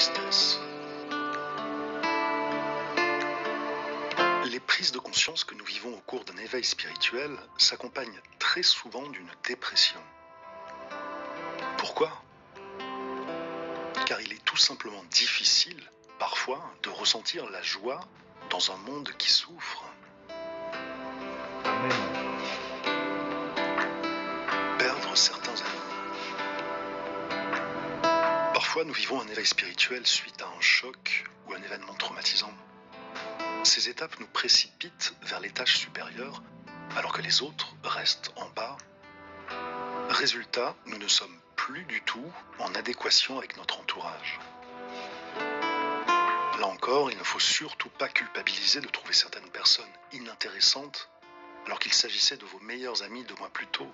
tristesse. Les prises de conscience que nous vivons au cours d'un éveil spirituel s'accompagnent très souvent d'une dépression. Pourquoi? Car il est tout simplement difficile, parfois, de ressentir la joie dans un monde qui souffre. Amen. Perdre certains amis. Parfois, nous vivons un éveil spirituel suite à un choc ou un événement traumatisant. Ces étapes nous précipitent vers l'étage supérieur, alors que les autres restent en bas. Résultat, nous ne sommes plus du tout en adéquation avec notre entourage. Là encore, il ne faut surtout pas culpabiliser de trouver certaines personnes inintéressantes, alors qu'il s'agissait de vos meilleurs amis 2 mois plus tôt.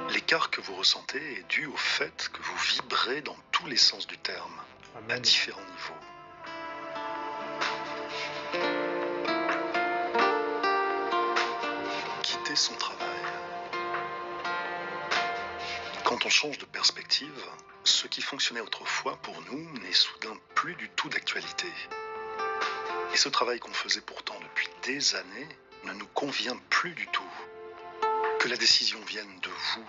L'écart que vous ressentez est dû au fait que vous vibrez dans tous les sens du terme, à Amen. différents niveaux. Quitter son travail. Quand on change de perspective, ce qui fonctionnait autrefois pour nous n'est soudain plus du tout d'actualité. Et ce travail qu'on faisait pourtant depuis des années ne nous convient plus du tout. Que la décision vienne de vous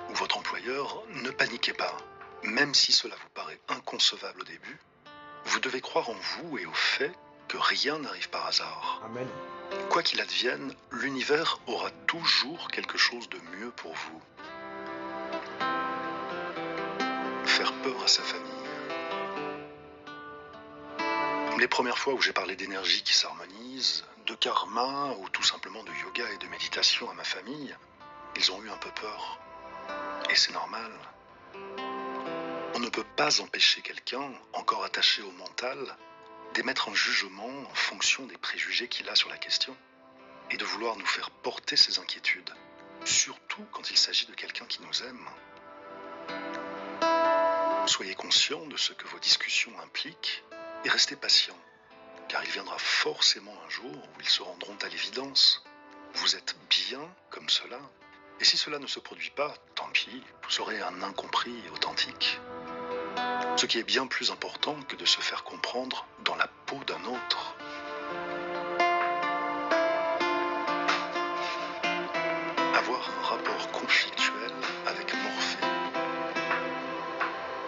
ou votre employeur, ne paniquez pas. Même si cela vous paraît inconcevable au début, vous devez croire en vous et au fait que rien n'arrive par hasard. Amen. Quoi qu'il advienne, l'univers aura toujours quelque chose de mieux pour vous. Faire peur à sa famille. Les premières fois où j'ai parlé d'énergie qui s'harmonise, de karma ou tout simplement de yoga et de méditation à ma famille, ils ont eu un peu peur. Et c'est normal. On ne peut pas empêcher quelqu'un, encore attaché au mental, d'émettre un jugement en fonction des préjugés qu'il a sur la question et de vouloir nous faire porter ses inquiétudes, surtout quand il s'agit de quelqu'un qui nous aime. Soyez conscient de ce que vos discussions impliquent et restez patient, car il viendra forcément un jour où ils se rendront à l'évidence. Vous êtes bien comme cela, et si cela ne se produit pas, tant pis, vous serez un incompris authentique. Ce qui est bien plus important que de se faire comprendre dans la peau d'un autre. Avoir un rapport conflictuel avec Morphée.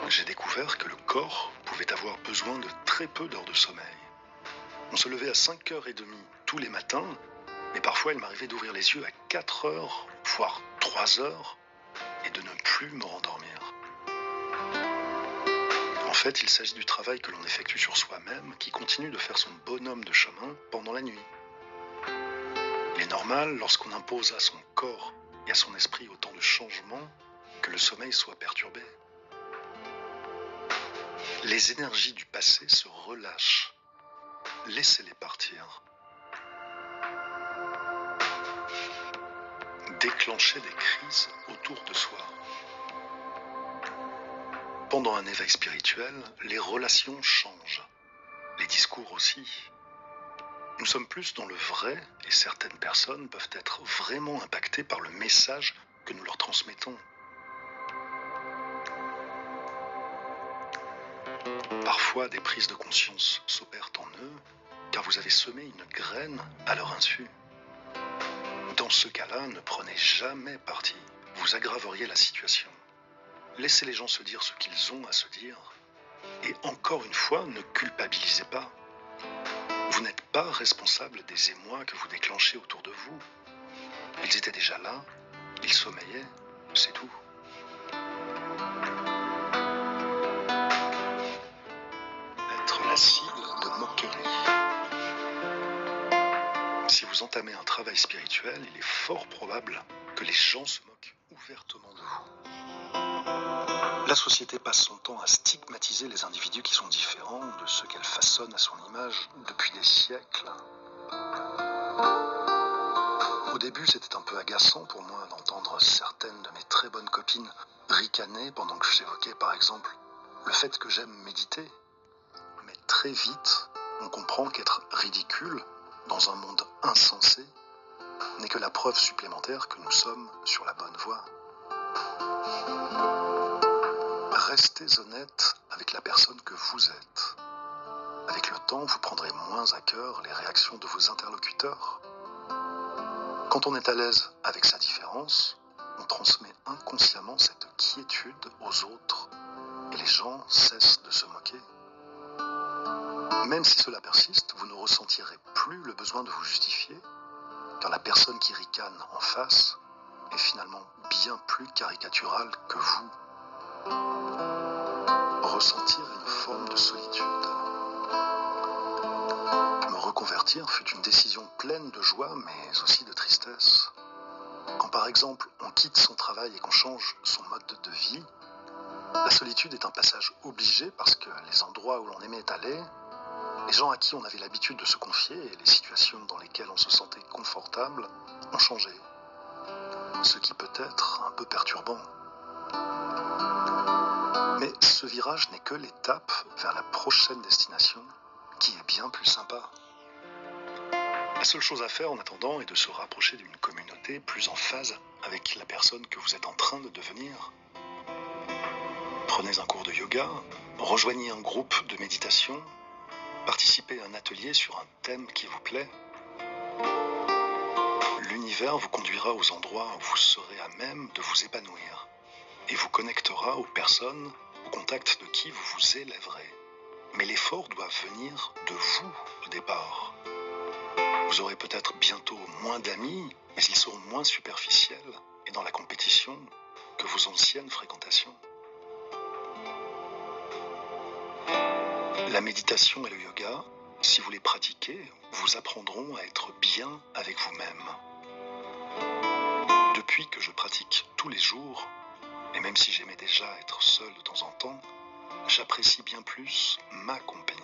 J'ai découvert que le corps pouvait avoir besoin de très peu d'heures de sommeil. On se levait à 5h30 tous les matins, mais parfois il m'arrivait d'ouvrir les yeux à 4h, voire 3h, et de ne plus me rendormir. En fait, il s'agit du travail que l'on effectue sur soi-même qui continue de faire son bonhomme de chemin pendant la nuit. Il est normal, lorsqu'on impose à son corps et à son esprit autant de changements, que le sommeil soit perturbé. Les énergies du passé se relâchent. Laissez-les partir. Déclencher des crises autour de soi. Pendant un éveil spirituel, les relations changent. Les discours aussi. Nous sommes plus dans le vrai et certaines personnes peuvent être vraiment impactées par le message que nous leur transmettons. Parfois, des prises de conscience s'opèrent en eux, car vous avez semé une graine à leur insu. Dans ce cas-là, ne prenez jamais parti. Vous aggraveriez la situation. Laissez les gens se dire ce qu'ils ont à se dire. Et encore une fois, ne culpabilisez pas. Vous n'êtes pas responsable des émois que vous déclenchez autour de vous. Ils étaient déjà là, ils sommeillaient, c'est tout. Être la cible de moquerie. Si vous entamez un travail spirituel, il est fort probable que les gens se moquent ouvertement de vous. La société passe son temps à stigmatiser les individus qui sont différents de ceux qu'elle façonne à son image depuis des siècles. Au début, c'était un peu agaçant pour moi d'entendre certaines de mes très bonnes copines ricaner pendant que j'évoquais par exemple le fait que j'aime méditer. Mais très vite, on comprend qu'être ridicule dans un monde insensé n'est que la preuve supplémentaire que nous sommes sur la bonne voie. Restez honnête avec la personne vous êtes. Avec le temps, vous prendrez moins à cœur les réactions de vos interlocuteurs. Quand on est à l'aise avec sa différence, on transmet inconsciemment cette quiétude aux autres et les gens cessent de se moquer. Même si cela persiste, vous ne ressentirez plus le besoin de vous justifier, car la personne qui ricane en face est finalement bien plus caricaturale que vous. Ressentir une forme de solitude. Me reconvertir fut une décision pleine de joie, mais aussi de tristesse. Quand par exemple on quitte son travail et qu'on change son mode de vie, la solitude est un passage obligé parce que les endroits où l'on aimait aller, les gens à qui on avait l'habitude de se confier et les situations dans lesquelles on se sentait confortable ont changé. Ce qui peut être un peu perturbant. Mais ce virage n'est que l'étape vers la prochaine destination, qui est bien plus sympa. La seule chose à faire en attendant est de se rapprocher d'une communauté plus en phase avec la personne que vous êtes en train de devenir. Prenez un cours de yoga, rejoignez un groupe de méditation, participez à un atelier sur un thème qui vous plaît. L'univers vous conduira aux endroits où vous serez à même de vous épanouir et vous connectera aux personnes au contact de qui vous vous élèverez. Mais l'effort doit venir de vous au départ. Vous aurez peut-être bientôt moins d'amis, mais ils seront moins superficiels et dans la compétition que vos anciennes fréquentations. La méditation et le yoga, si vous les pratiquez, vous apprendront à être bien avec vous-même. Depuis que je pratique tous les jours, et même si j'aimais déjà être seul de temps en temps, j'apprécie bien plus ma compagnie.